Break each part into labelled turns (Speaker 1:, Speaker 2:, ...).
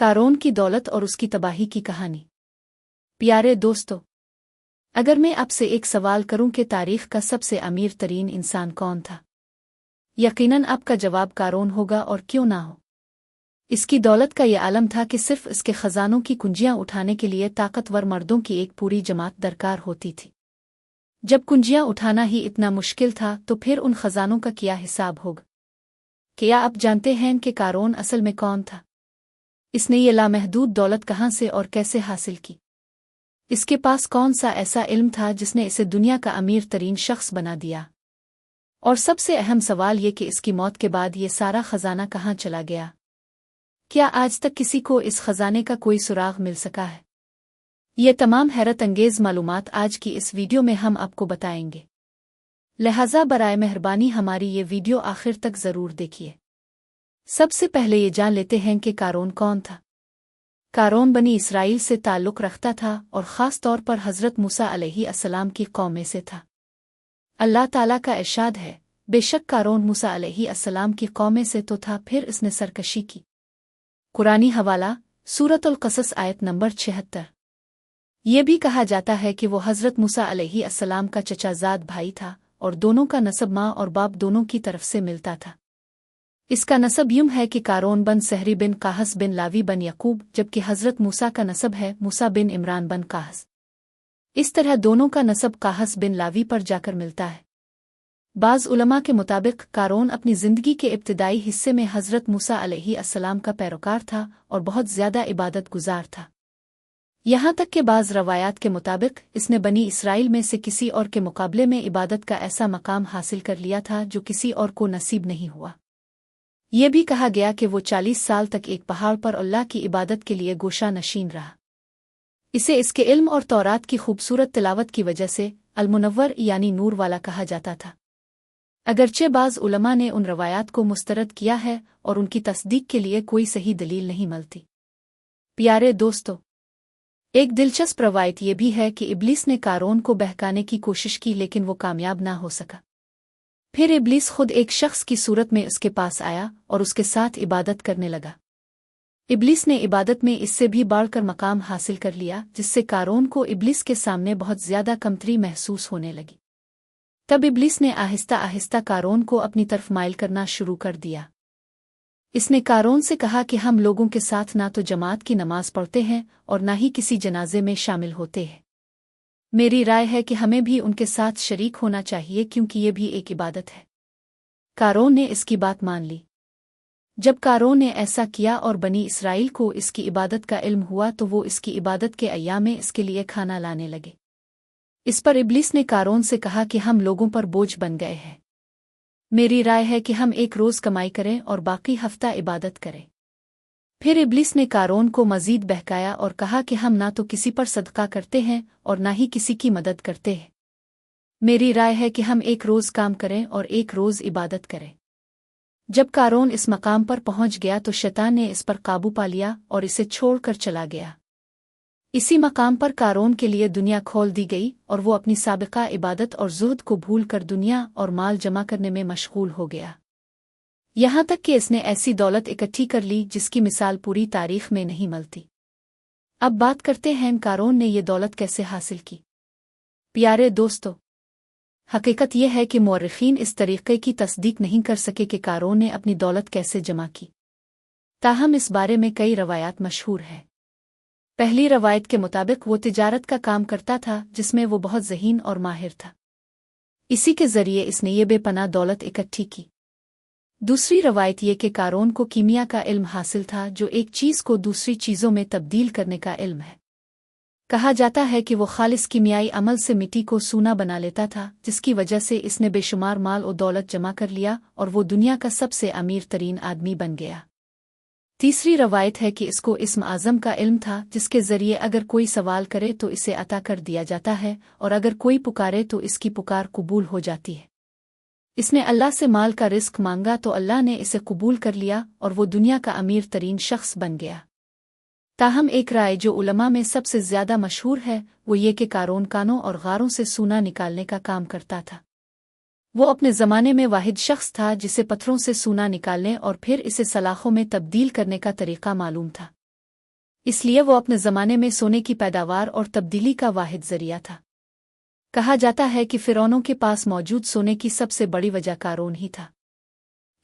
Speaker 1: कारोन की दौलत और उसकी तबाही की कहानी। प्यारे दोस्तों, अगर मैं आपसे एक सवाल करूं कि तारीख का सबसे अमीर तरीन इंसान कौन था, यकीनन आपका जवाब कारोन होगा, और क्यों ना हो। इसकी दौलत का यह आलम था कि सिर्फ इसके खजानों की कुंजियां उठाने के लिए ताकतवर मर्दों की एक पूरी जमात दरकार होती थी। जब कुंजियां उठाना ही इतना मुश्किल था तो फिर उन खजानों का क्या हिसाब होगा। क्या आप जानते हैं कि कारोन असल में कौन था? इसने ये लामहदूद दौलत कहाँ से और कैसे हासिल की? इसके पास कौन सा ऐसा इल्म था जिसने इसे दुनिया का अमीर तरीन शख्स बना दिया? और सबसे अहम सवाल ये कि इसकी मौत के बाद ये सारा खजाना कहाँ चला गया? क्या आज तक किसी को इस खजाने का कोई सुराग मिल सका है? ये तमाम हैरत अंगेज मालूमात आज की इस वीडियो में हम आपको बताएंगे। लिहाजा बराए मेहरबानी हमारी ये वीडियो आखिर तक ज़रूर देखिए। सबसे पहले ये जान लेते हैं कि कारोन कौन था। कारोन बनी इसराइल से ताल्लुक़ रखता था और ख़ास तौर पर हज़रत मूसा अलैहिस्सलाम की कौम में से था। अल्लाह ताला का इरशाद है, बेशक कारोन मूसा अलैहिस्सलाम की कौम में से तो था, फिर इसने सरकशी की। कुरानी हवाला सूरतुल क़सस आयत नंबर 76। ये भी कहा जाता है कि वो हज़रत मूसा अलैहिस्सलाम का चचाज़ाद भाई था और दोनों का नसब माँ और बाप दोनों की तरफ से मिलता था। इसका नसब यूं है कि कारोन बन सहरी बिन काहस बिन लावी बन यकूब, जबकि हज़रत मूसा का नसब है मूसा बिन इमरान बन काहस। इस तरह दोनों का नसब काहस बिन लावी पर जाकर मिलता है। बाज़ उलमा के मुताबिक कारोन अपनी ज़िंदगी के इब्तिदाई हिस्से में हज़रत मूसा अलैहिस्सलाम का पैरोकार था और बहुत ज़्यादा इबादत गुजार था। यहाँ तक कि बाज़ रवायात के मुताबिक इसने बनी इसराइल में से किसी और के मुकाबले में इबादत का ऐसा मकाम हासिल कर लिया था जो किसी और को नसीब नहीं हुआ। ये भी कहा गया कि वो 40 साल तक एक पहाड़ पर अल्लाह की इबादत के लिए गोशा नशीन रहा। इसे इसके इल्म और तौरात की खूबसूरत तिलावत की वजह से अल-मुनव्वर यानी नूर वाला कहा जाता था। अगरचे बाज़ उलमा ने उन रवायात को मुस्तरद किया है और उनकी तस्दीक के लिए कोई सही दलील नहीं मिलती। प्यारे दोस्तों, एक दिलचस्प रवायत यह भी है कि इब्लीस ने कारोन को बहकाने की कोशिश की, लेकिन वो कामयाब ना हो सका। फिर इब्लीस खुद एक शख्स की सूरत में उसके पास आया और उसके साथ इबादत करने लगा। इब्लीस ने इबादत में इससे भी बढ़कर मकाम हासिल कर लिया, जिससे कारोन को इब्लीस के सामने बहुत ज़्यादा कमतरी महसूस होने लगी। तब इब्लीस ने आहिस्ता आहिस्ता कारोन को अपनी तरफ माइल करना शुरू कर दिया। इसने कारोन से कहा कि हम लोगों के साथ ना तो जमात की नमाज पढ़ते हैं और ना ही किसी जनाजे में शामिल होते हैं। मेरी राय है कि हमें भी उनके साथ शरीक होना चाहिए, क्योंकि ये भी एक इबादत है। कारोन ने इसकी बात मान ली। जब कारोन ने ऐसा किया और बनी इसराइल को इसकी इबादत का इल्म हुआ तो वो इसकी इबादत के अय्याम में इसके लिए खाना लाने लगे। इस पर इब्लीस ने कारोन से कहा कि हम लोगों पर बोझ बन गए हैं। मेरी राय है कि हम एक रोज़ कमाई करें और बाकी हफ्ता इबादत करें। फिर इब्लीस ने कारोन को मज़ीद बहकाया और कहा कि हम ना तो किसी पर सदका करते हैं और ना ही किसी की मदद करते हैं। मेरी राय है कि हम एक रोज़ काम करें और एक रोज़ इबादत करें। जब कारोन इस मकाम पर पहुंच गया तो शैतान ने इस पर काबू पा लिया और इसे छोड़कर चला गया। इसी मकाम पर कारोन के लिए दुनिया खोल दी गई और वो अपनी साबिका इबादत और ज़ुहद को भूल कर दुनिया और माल जमा करने में मशगूल हो गया। यहाँ तक कि इसने ऐसी दौलत इकट्ठी कर ली जिसकी मिसाल पूरी तारीख में नहीं मिलती। अब बात करते हैं कारोन ने ये दौलत कैसे हासिल की। प्यारे दोस्तों, हकीकत यह है कि मौर्रिखीन इस तरीक़े की तस्दीक नहीं कर सके कि कारोन ने अपनी दौलत कैसे जमा की। ताहम इस बारे में कई रवायात मशहूर हैं। पहली रवायत के मुताबिक वो तिजारत का काम करता था जिसमें वो बहुत ज़हीन और माहिर था। इसी के ज़रिए इसने ये बेपनाह दौलत इकट्ठी की। दूसरी रवायत ये कि कारोन को कीमिया का इल्म हासिल था, जो एक चीज़ को दूसरी चीज़ों में तब्दील करने का इल्म है। कहा जाता है कि वो खालिस कीमियाई अमल से मिट्टी को सूना बना लेता था, जिसकी वजह से इसने बेशुमार माल और दौलत जमा कर लिया और वो दुनिया का सबसे अमीर तरीन आदमी बन गया। तीसरी रवायत है कि इसको इस्म आज़म का इल्म था, जिसके ज़रिए अगर कोई सवाल करे तो इसे अता कर दिया जाता है और अगर कोई पुकारे तो इसकी पुकार कबूल हो जाती है। इसने अल्लाह से माल का रिस्क मांगा तो अल्लाह ने इसे कबूल कर लिया और वो दुनिया का अमीर तरीन शख्स बन गया। ताहम एक राय जो उलमा में सबसे ज़्यादा मशहूर है वो ये कि कारोन कानों और गारों से सूना निकालने का काम करता था। वो अपने ज़माने में वाहिद शख्स था जिसे पत्थरों से सूना निकालने और फिर इसे सलाखों में तब्दील करने का तरीक़ा मालूम था। इसलिए वो अपने ज़माने में सोने की पैदावार और तब्दीली का वाहिद ज़रिया था। कहा जाता है कि फ़िरौनों के पास मौजूद सोने की सबसे बड़ी वजह कारोन ही था।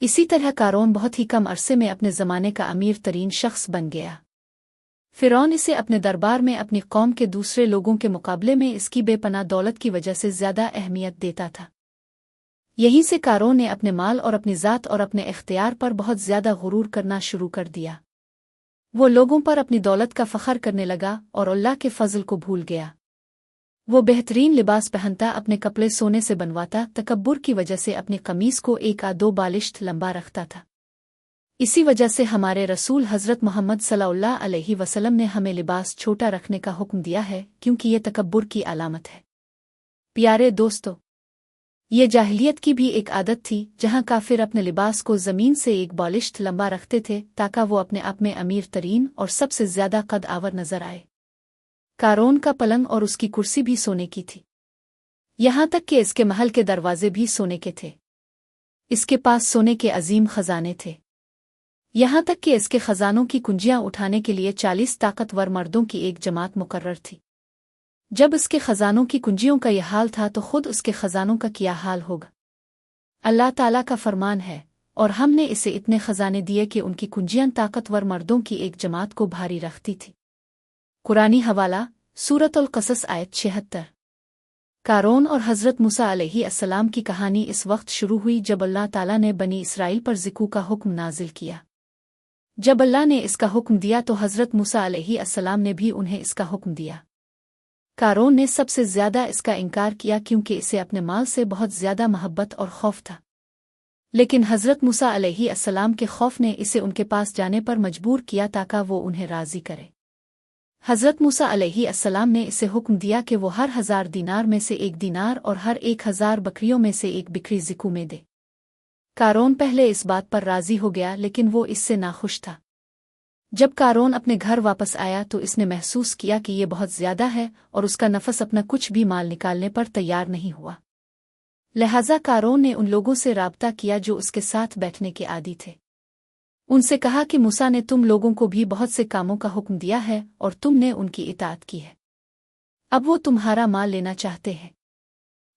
Speaker 1: इसी तरह कारोन बहुत ही कम अरसे में अपने ज़माने का अमीर तरीन शख्स बन गया। फ़िरौन इसे अपने दरबार में अपनी कौम के दूसरे लोगों के मुकाबले में इसकी बेपनाह दौलत की वजह से ज़्यादा अहमियत देता था। यहीं से कारोन ने अपने माल और अपनी ज़ात और अपने इख्तियार पर बहुत ज़्यादा गुरूर करना शुरू कर दिया। वो लोगों पर अपनी दौलत का फ़ख्र करने लगा और अल्लाह के फ़ज़ल को भूल गया। वो बेहतरीन लिबास पहनता, अपने कपड़े सोने से बनवाता, तकब्बुर की वजह से अपनी कमीज को 1 या 2 बालिश्त लंबा रखता था। इसी वजह से हमारे रसूल हज़रत मोहम्मद सल्लल्लाहु अलैहि वसल्लम ने हमें लिबास छोटा रखने का हुक्म दिया है, क्योंकि ये तकब्बुर की अलामत है। प्यारे दोस्तों, ये जाहिलियत की भी एक आदत थी, जहाँ काफिर अपने लिबास को ज़मीन से 1 बालिश्त लंबा रखते थे ताकि वो अपने आप में अमीर तरीन और सबसे ज़्यादा कद आवर नजर आए। कारोन का पलंग और उसकी कुर्सी भी सोने की थी, यहाँ तक कि इसके महल के दरवाजे भी सोने के थे। इसके पास सोने के अजीम खजाने थे, यहाँ तक कि इसके खजानों की कुंजियां उठाने के लिए 40 ताकतवर मर्दों की एक जमात मुकर्रर थी। जब इसके खजानों की कुंजियों का यह हाल था तो खुद उसके खजानों का क्या हाल होगा। अल्लाह ताला का फरमान है, और हमने इसे इतने खजाने दिए कि उनकी कुंजियां ताकतवर मर्दों की एक जमात को भारी रखती थी। कुरानी हवाला सूरतुल क़सस आयत 76। कारोन और हज़रत मूसा अलैहिस्सलाम की कहानी इस वक्त शुरू हुई जब अल्लाह ताला ने बनी इसराइल पर ज़िकू का हुक्म नाजिल किया। जब अल्लाह ने इसका हुक्म दिया तो हज़रत मूसा अलैहिस्सलाम ने भी उन्हें इसका हुक्म दिया। कारोन ने सबसे ज़्यादा इसका इनकार किया क्योंकि इसे अपने माल से बहुत ज़्यादा मोहब्बत और खौफ था। लेकिन हज़रत मूसा अलैहिस्सलाम के खौफ ने इसे उनके पास जाने पर मजबूर किया ताकि वो उन्हें राज़ी करे। हज़रत मूसा अलैहिस्सलाम ने इसे हुक्म दिया कि वो हर 1000 दीनार में से 1 दीनार और हर 1000 बकरियों में से 1 बकरी ज़िकू में दे। कारोन पहले इस बात पर राज़ी हो गया, लेकिन वो इससे नाखुश था। जब कारोन अपने घर वापस आया तो इसने महसूस किया कि ये बहुत ज़्यादा है और उसका नफस अपना कुछ भी माल निकालने पर तैयार नहीं हुआ। लिहाजा कारोन ने उन लोगों से राब्ता किया जो उसके साथ बैठने के आदी थे। उनसे कहा कि मूसा ने तुम लोगों को भी बहुत से कामों का हुक्म दिया है और तुमने उनकी इताअत की है। अब वो तुम्हारा माल लेना चाहते हैं,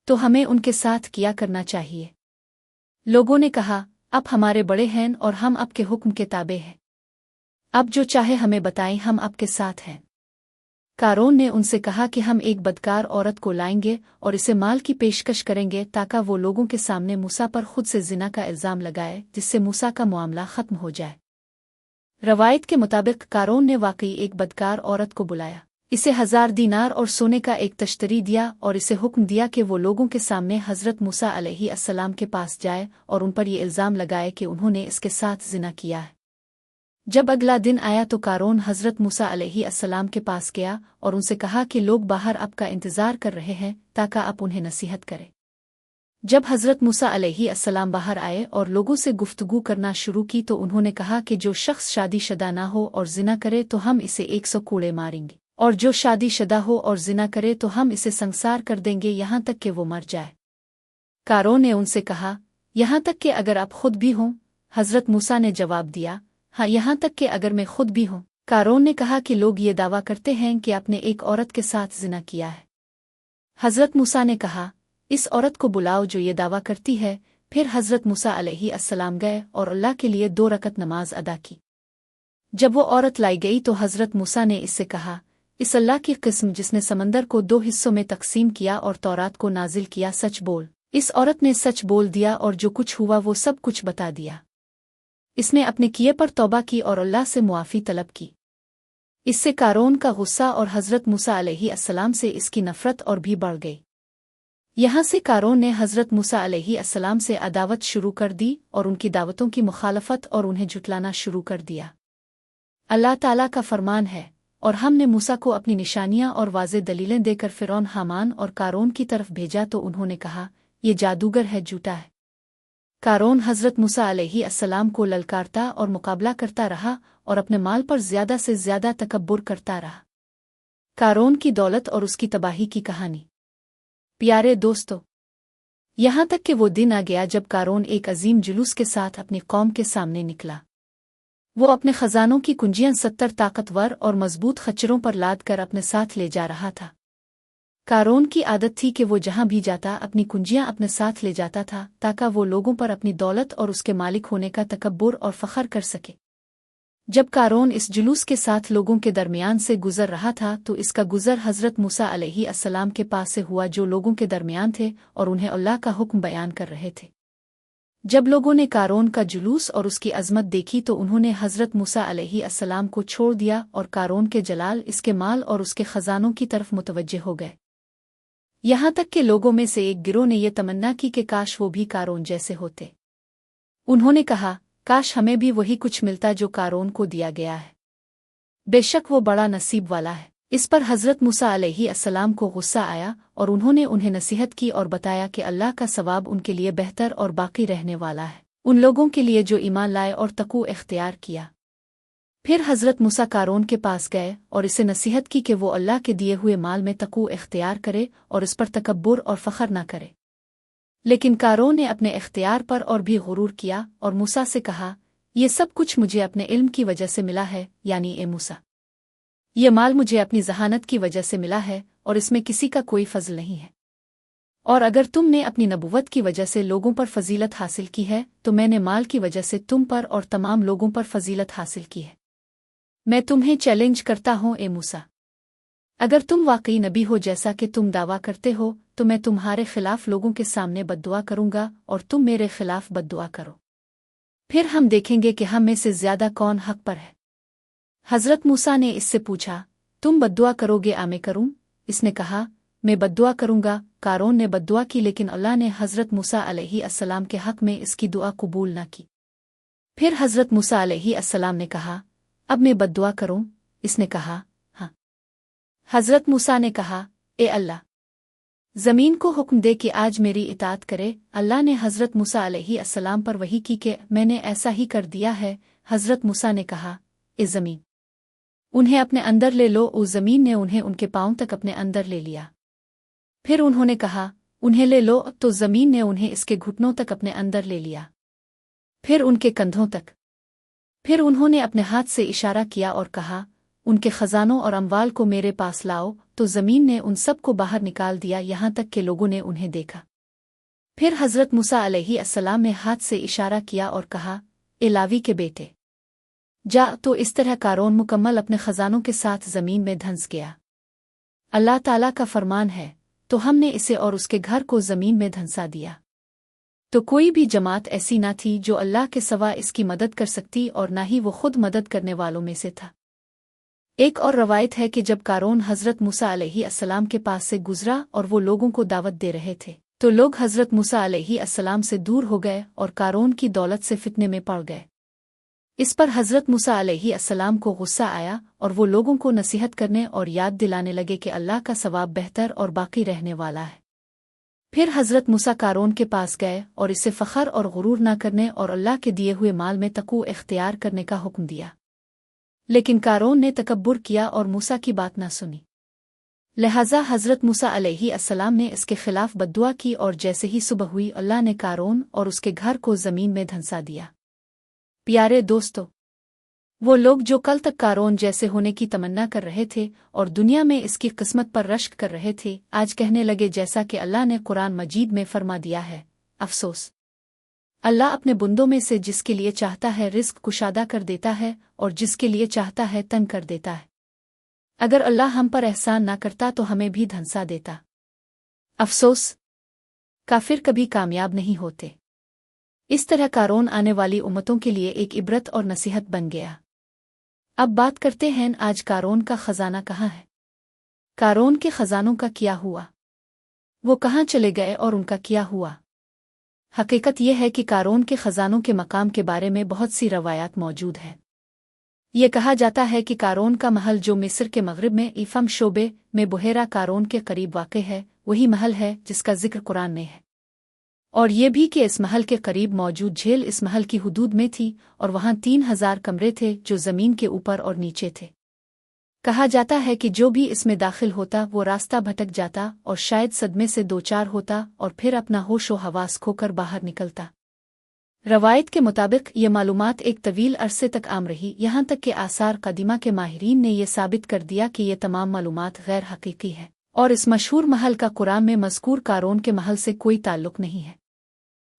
Speaker 1: तो हमें उनके साथ क्या करना चाहिए। लोगों ने कहा, अब हमारे बड़े हैं और हम आपके हुक्म के ताबे हैं। अब जो चाहे हमें बताएं, हम आपके साथ हैं। कारोन ने उनसे कहा कि हम एक बदकार औरत को लाएंगे और इसे माल की पेशकश करेंगे ताकि वो लोगों के सामने मूसा पर खुद से जिना का इल्ज़ाम लगाए, जिससे मूसा का मामला ख़त्म हो जाए। रवायत के मुताबिक कारोन ने वाकई एक बदकार औरत को बुलाया, इसे 1000 दीनार और सोने का एक तश्तरी दिया और इसे हुक्म दिया कि वो लोगों के सामने हज़रत मूसा अलैहिस्सलाम के पास जाए और उन पर ये इल्ज़ाम लगाए कि उन्होंने इसके साथ जिना किया है। जब अगला दिन आया तो कारोन हज़रत मूसा अलैहिस्सलाम के पास गया और उनसे कहा कि लोग बाहर आपका इंतज़ार कर रहे हैं ताकि आप उन्हें नसीहत करें। जब हज़रत मूसा अलैहिस्सलाम बाहर आए और लोगों से गुफ्तगू करना शुरू की तो उन्होंने कहा कि जो शख्स शादीशुदा ना हो और जिना करे तो हम इसे 100 कूड़े मारेंगे, और जो शादीशुदा हो और जिना करे तो हम इसे संसार कर देंगे यहाँ तक कि वो मर जाए। कारोन ने उनसे कहा, यहाँ तक कि अगर आप खुद भी हों। हज़रत मूसा ने जवाब दिया, हाँ, यहाँ तक कि अगर मैं खुद भी हूँ। कारोन ने कहा कि लोग ये दावा करते हैं कि आपने एक औरत के साथ जिना किया है। हज़रत मूसा ने कहा, इस औरत को बुलाओ जो ये दावा करती है। फिर हज़रत मूसा अलैहिस्सलाम गए और अल्लाह के लिए 2 रकत नमाज अदा की। जब वो औरत लाई गई तो हज़रत मूसा ने इससे कहा, इस अल्लाह की किस्म जिसने समंदर को 2 हिस्सों में तकसीम किया और तौरात को नाजिल किया, सच बोल। इस औरत ने सच बोल दिया और जो कुछ हुआ वो सब कुछ बता दिया। इसने अपने किए पर तौबा की और अल्लाह से मुआफ़ी तलब की। इससे कारोन का गुस्सा और हज़रत मूसा अलैहिस्सलाम से इसकी नफ़रत और भी बढ़ गई। यहाँ से कारोन ने हज़रत मूसा अलैहिस्सलाम से अदावत शुरू कर दी और उनकी दावतों की मुखालफत और उन्हें जुटलाना शुरू कर दिया। अल्लाह ताला का फरमान है, और हमने मूसा को अपनी निशानियाँ और वाज़े दलीलें देकर फ़िरौन, हामान और कारोन की तरफ भेजा तो उन्होंने कहा, ये जादूगर है, झूठा है। कारोन हज़रत मूसा अलैहिस्सलाम को ललकारता और मुकाबला करता रहा और अपने माल पर ज़्यादा से ज़्यादा तकब्बुर करता रहा। कारोन की दौलत और उसकी तबाही की कहानी। प्यारे दोस्तों, यहाँ तक कि वो दिन आ गया जब कारोन एक अजीम जुलूस के साथ अपनी कौम के सामने निकला। वो अपने खजानों की कुंजियां 70 ताकतवर और मजबूत खच्चरों पर लाद कर अपने साथ ले जा रहा था। कारोन की आदत थी कि वो जहां भी जाता अपनी कुंजियां अपने साथ ले जाता था ताकि वो लोगों पर अपनी दौलत और उसके मालिक होने का तकब्बुर और फख्र कर सके। जब कारोन इस जुलूस के साथ लोगों के दरमियान से गुजर रहा था तो इसका गुजर हज़रत मूसा अलैहिस्सलाम के पास से हुआ, जो लोगों के दरमियान थे और उन्हें अल्लाह का हुक्म बयान कर रहे थे। जब लोगों ने कारोन का जुलूस और उसकी अज़मत देखी तो उन्होंने हज़रत मूसा अलैहिस्सलाम को छोड़ दिया और कारोन के जलाल, इसके माल और उसके खजानों की तरफ मुतवज्जे हो गए। यहाँ तक कि लोगों में से एक गिरोह ने यह तमन्ना की कि काश वो भी कारोन जैसे होते। उन्होंने कहा, काश हमें भी वही कुछ मिलता जो कारोन को दिया गया है। बेशक वो बड़ा नसीब वाला है। इस पर हज़रत मूसा अलैहिस्सलाम को गुस्सा आया और उन्होंने उन्हें नसीहत की और बताया कि अल्लाह का सवाब उनके लिए बेहतर और बाकी रहने वाला है, उन लोगों के लिए जो ईमान लाए और तक़वा इख्तियार किया। फिर हज़रत मूसा कारोन के पास गए और इसे नसीहत की कि वो अल्लाह के दिए हुए माल में तक़वा इख्तियार करे और इस पर तकब्बुर और फ़ख्र न करे। लेकिन कारोन ने अपने इख्तियार पर और भी गुरूर किया और मूसा से कहा, ये सब कुछ मुझे अपने इल्म की वजह से मिला है, यानी ए मूसा, ये माल मुझे अपनी ज़हानत की वजह से मिला है और इसमें किसी का कोई फजल नहीं है। और अगर तुमने अपनी नबुव्वत की वजह से लोगों पर फजीलत हासिल की है तो मैंने माल की वजह से तुम पर और तमाम लोगों पर फजीलत हासिल की है। मैं तुम्हें चैलेंज करता हूँ ए मूसा, अगर तुम वाकई नबी हो जैसा कि तुम दावा करते हो तो मैं तुम्हारे खिलाफ लोगों के सामने बद्दुआ करूंगा और तुम मेरे खिलाफ बद्दुआ करो, फिर हम देखेंगे कि हम में से ज्यादा कौन हक पर है। हज़रत मूसा ने इससे पूछा, तुम बद्दुआ करोगे या मैं करूं? इसने कहा, मैं बद्दुआ करूंगा। कारोन ने बद्दुआ की, लेकिन अल्लाह ने हज़रत मूसा अलैहिस्सलाम के हक में इसकी दुआ कबूल न की। फिर हज़रत मूसा अलैहिस्सलाम ने कहा, अब मैं बद्दुआ करूं? इसने कहा, हाँ। हज़रत मूसा ने कहा, ए अल्लाह, ज़मीन को हुक्म दे कि आज मेरी इताअत करे। अल्लाह ने हज़रत मूसा अलैहिस्सलाम पर वही की कि मैंने ऐसा ही कर दिया है। हज़रत मूसा ने कहा, ए ज़मीन, उन्हें अपने अंदर ले लो। उस ज़मीन ने उन्हें उनके पाँव तक अपने अंदर ले लिया। फिर उन्होंने कहा, उन्हें ले लो, तो ज़मीन ने उन्हें इसके घुटनों तक अपने अंदर ले लिया, फिर उनके कंधों तक। फिर उन्होंने अपने हाथ से इशारा किया और कहा, उनके खजानों और अम्वाल को मेरे पास लाओ, तो ज़मीन ने उन सब को बाहर निकाल दिया, यहाँ तक कि लोगों ने उन्हें देखा। फिर हज़रत मूसा अलैहिस्सलाम ने हाथ से इशारा किया और कहा, ए लावी के बेटे, जा। तो इस तरह कारोन मुकम्मल अपने खजानों के साथ ज़मीन में धंस गया। अल्लाह ताला का फरमान है, तो हमने इसे और उसके घर को ज़मीन में धंसा दिया। तो कोई भी जमात ऐसी न थी जो अल्लाह के सिवा इसकी मदद कर सकती, और न ही वो खुद मदद करने वालों में से था। एक और रवायत है कि जब कारोन हज़रत मूसा अलैहिस्सलाम के पास से गुजरा और वो लोगों को दावत दे रहे थे तो लोग हज़रत मूसा अलैहिस्सलाम से दूर हो गए और कारोन की दौलत से फितने में पड़ गए। इस पर हज़रत मूसा अलैहिस्सलाम को गुस्सा आया और वो लोगों को नसीहत करने और याद दिलाने लगे कि अल्लाह का सवाब बेहतर और बाकी रहने वाला है। फिर हज़रत मूसा कारोन के पास गए और इसे फ़ख्र और गुरूर न करने और अल्लाह के दिए हुए माल में तक़वा इख्तियार करने का हुक्म दिया। लेकिन कारोन ने तकब्बुर किया और मूसा की बात न सुनी। लिहाजा हज़रत मूसा अलैहिस्सलाम ने इसके खिलाफ बद्दुआ की और जैसे ही सुबह हुई अल्लाह ने कारोन और उसके घर को ज़मीन में धंसा दिया। प्यारे दोस्तों, वो लोग जो कल तक कारोन जैसे होने की तमन्ना कर रहे थे और दुनिया में इसकी किस्मत पर रश्क कर रहे थे, आज कहने लगे जैसा कि अल्लाह ने कुरान मजीद में फरमा दिया है, अफसोस, अल्लाह अपने बुंदों में से जिसके लिए चाहता है रिस्क कुशादा कर देता है और जिसके लिए चाहता है तंग कर देता है। अगर अल्लाह हम पर एहसान ना करता तो हमें भी धंसा देता। अफसोस, काफिर कभी कामयाब नहीं होते। इस तरह कारोन आने वाली उम्मतों के लिए एक इबरत और नसीहत बन गया। अब बात करते हैं आज कारोन का खजाना कहाँ है। कारोन के खजानों का क्या हुआ, वो कहाँ चले गए और उनका क्या हुआ। हकीकत यह है कि कारोन के खजानों के मकाम के बारे में बहुत सी रवायात मौजूद हैं। ये कहा जाता है कि कारोन का महल जो मिस्र के मगरिब में इफम शोबे में बुहेरा कारोन के करीब वाक़ है, वही महल है जिसका जिक्र कुरान में है। और ये भी कि इस महल के करीब मौजूद झील इस महल की हुदूद में थी और वहाँ 3000 कमरे थे जो ज़मीन के ऊपर और नीचे थे। कहा जाता है कि जो भी इसमें दाखिल होता वो रास्ता भटक जाता और शायद सदमे से दो चार होता और फिर अपना होश व हवास खोकर बाहर निकलता। रवायत के मुताबिक ये मालूमात एक तवील अरसे तक आम रही, यहाँ तक कि आसार कदीमा के माहिरीन ने यह साबित कर दिया कि ये तमाम मालूमात गैर हकीकी है और इस मशहूर महल का कुरान में मज़कूर कारोन के महल से कोई ताल्लुक नहीं है।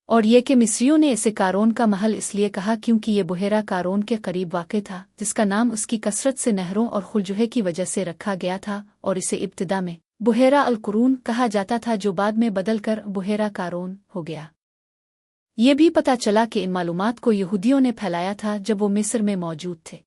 Speaker 1: और ये कि मिस्रियों ने इसे कारोन का महल इसलिए कहा क्योंकि ये बुहेरा कारोन के करीब वाक़ था, जिसका नाम उसकी कसरत से नहरों और खुलजुहे की वजह से रखा गया था, और इसे इब्तिदा में बुहेरा अल कुरून कहा जाता था, जो बाद में बदलकर बुहेरा कारोन हो गया। ये भी पता चला कि इन मालूमात को यहूदियों ने फैलाया था जब वो मिस्र में मौजूद थे।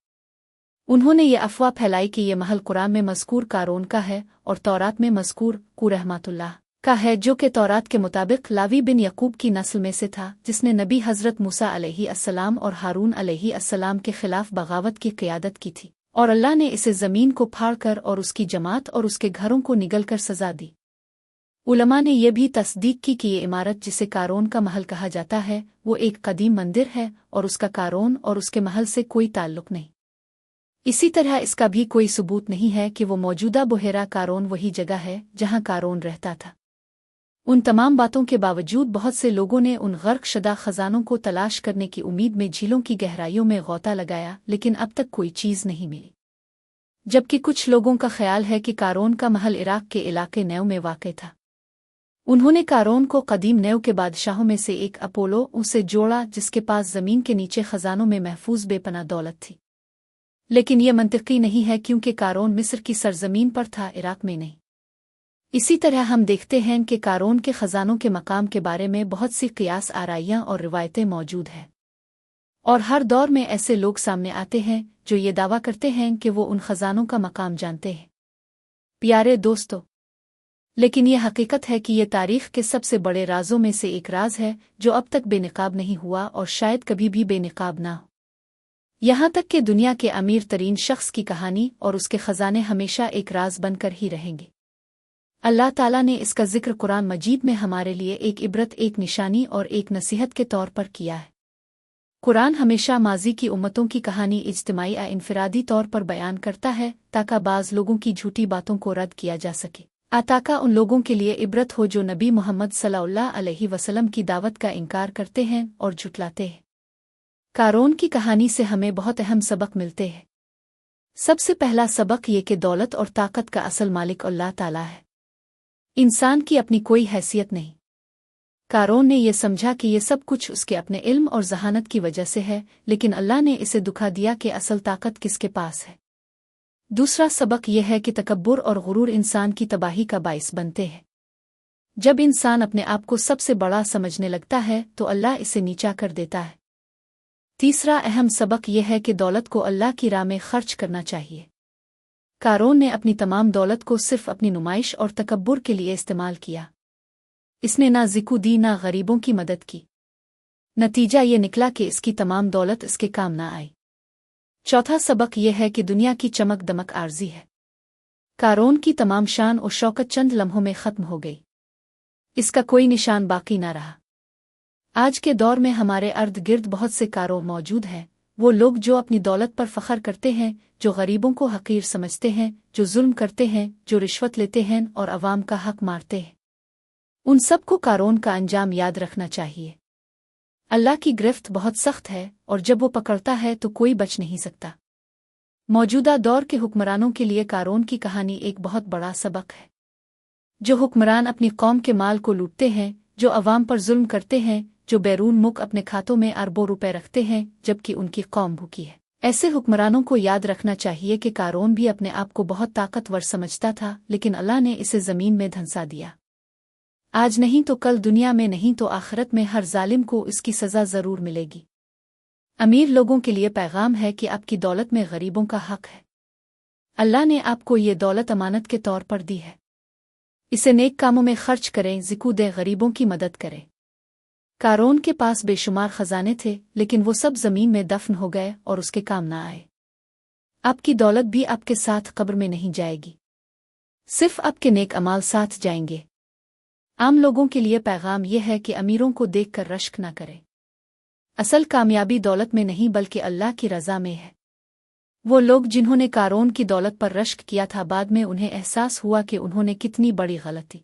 Speaker 1: उन्होंने ये अफवाह फैलाई कि ये महल कुरान में मज़कूर कारोन का है और तौरात में मज़कूर कू रहमतुल्लाह का है, जो कि तौरात के मुताबिक लावी बिन यकूब की नस्ल में से था, जिसने नबी हज़रत मूसा अलैहिस्सलाम और हारून अलैहिस्सलाम के खिलाफ बगावत की क़ियादत की थी, और अल्लाह ने इसे ज़मीन को फाड़कर और उसकी जमात और उसके घरों को निगलकर सज़ा दी। उलमा ने यह भी तस्दीक की कि ये इमारत जिसे कारोन का महल कहा जाता है वो एक कदीम मंदिर है और उसका कारोन और उसके महल से कोई ताल्लुक नहीं। इसी तरह इसका भी कोई सबूत नहीं है कि वो मौजूदा बुहेरा कारोन वही जगह है जहां कारोन रहता था। उन तमाम बातों के बावजूद बहुत से लोगों ने उन गर्क शुदा खजानों को तलाश करने की उम्मीद में झीलों की गहराइयों में गौता लगाया, लेकिन अब तक कोई चीज़ नहीं मिली। जबकि कुछ लोगों का ख्याल है कि कारोन का महल इराक के इलाके नैव में वाक़ था। उन्होंने कारोन को कदीम नैव के बादशाहों में से एक अपोलो उसे जोड़ा, जिसके पास ज़मीन के नीचे खजानों में महफूज बेपना दौलत थी। लेकिन यह मंतिकी नहीं है क्योंकि कारोन मिस्र की सरजमीन पर था, इराक में नहीं। इसी तरह हम देखते हैं कि कारोन के खजानों के मकाम के बारे में बहुत सी क़ियास आराइयाँ और रिवायतें मौजूद हैं, और हर दौर में ऐसे लोग सामने आते हैं जो ये दावा करते हैं कि वो उन खजानों का मकाम जानते हैं। प्यारे दोस्तों, लेकिन यह हकीकत है कि यह तारीख़ के सबसे बड़े राजों में से एक राज है जो अब तक बेनकाब नहीं हुआ और शायद कभी भी बेनकाब ना हो। यहाँ तक कि दुनिया के अमीर तरीन शख्स की कहानी और उसके खजाने हमेशा एक राज बनकर ही रहेंगे। अल्लाह ताला ने इसका जिक्र कुरान मजीद में हमारे लिए एक इबरत, एक निशानी और एक नसीहत के तौर पर किया है। कुरान हमेशा माजी की उम्मतों की कहानी इज्तिमाई या इनफरादी तौर पर बयान करता है ताकि बाज़ लोगों की झूठी बातों को रद्द किया जा सके, ताकि उन लोगों के लिए इबरत हो जो नबी मोहम्मद सल्लल्लाहु अलैहि वसल्लम की दावत का इनकार करते हैं और झुटलाते हैं। कारोन की कहानी से हमें बहुत अहम सबक मिलते हैं। सबसे पहला सबक ये कि दौलत और ताकत का असल मालिक अल्लाह ताला है, इंसान की अपनी कोई हैसियत नहीं। कारोन ने यह समझा कि यह सब कुछ उसके अपने इल्म और जहानत की वजह से है, लेकिन अल्लाह ने इसे दुखा दिया कि असल ताकत किसके पास है। दूसरा सबक यह है कि तकब्बुर और गुरूर इंसान की तबाही का बाइस बनते हैं। जब इंसान अपने आप को सबसे बड़ा समझने लगता है तो अल्लाह इसे नीचा कर देता है। तीसरा अहम सबक यह है कि दौलत को अल्लाह की राह में खर्च करना चाहिए। कारोन ने अपनी तमाम दौलत को सिर्फ अपनी नुमाइश और तकब्बुर के लिए इस्तेमाल किया। इसने ना ज़िकू दी ना गरीबों की मदद की। नतीजा ये निकला कि इसकी तमाम दौलत इसके काम ना आई। चौथा सबक यह है कि दुनिया की चमक दमक आर्जी है। कारोन की तमाम शान और शौकत चंद लम्हों में ख़त्म हो गई, इसका कोई निशान बाकी ना रहा। आज के दौर में हमारे अर्द गिर्द बहुत से कारों मौजूद हैं, वो लोग जो अपनी दौलत पर फ़ख्र करते हैं, जो गरीबों को हकीर समझते हैं, जो जुल्म करते हैं, जो रिश्वत लेते हैं और अवाम का हक मारते हैं। उन सबको कारोन का अंजाम याद रखना चाहिए। अल्लाह की गिरफ्त बहुत सख्त है और जब वो पकड़ता है तो कोई बच नहीं सकता। मौजूदा दौर के हुक्मरानों के लिए कारोन की कहानी एक बहुत बड़ा सबक है। जो हुक्मरान अपनी कौम के माल को लूटते हैं, जो अवाम पर जुल्म करते हैं, जो बैरून मुल्क अपने खातों में अरबों रुपए रखते हैं जबकि उनकी कौम भूखी है, ऐसे हुक्मरानों को याद रखना चाहिए कि कारोन भी अपने आप को बहुत ताकतवर समझता था, लेकिन अल्लाह ने इसे ज़मीन में धंसा दिया। आज नहीं तो कल, दुनिया में नहीं तो आखिरत में हर जालिम को इसकी सज़ा ज़रूर मिलेगी। अमीर लोगों के लिए पैगाम है कि आपकी दौलत में गरीबों का हक है। अल्लाह ने आपको ये दौलत अमानत के तौर पर दी है, इसे नेक कामों में खर्च करें, ज़िकू दें, गरीबों की मदद करें। कारोन के पास बेशुमार खजाने थे, लेकिन वो सब ज़मीन में दफन हो गए और उसके काम ना आए। आपकी दौलत भी आपके साथ कब्र में नहीं जाएगी, सिर्फ आपके नेक अमाल साथ जाएंगे। आम लोगों के लिए पैगाम यह है कि अमीरों को देखकर रश्क न करें। असल कामयाबी दौलत में नहीं बल्कि अल्लाह की रज़ा में है। वो लोग जिन्होंने कारोन की दौलत पर रश्क किया था, बाद में उन्हें एहसास हुआ कि उन्होंने कितनी बड़ी गलती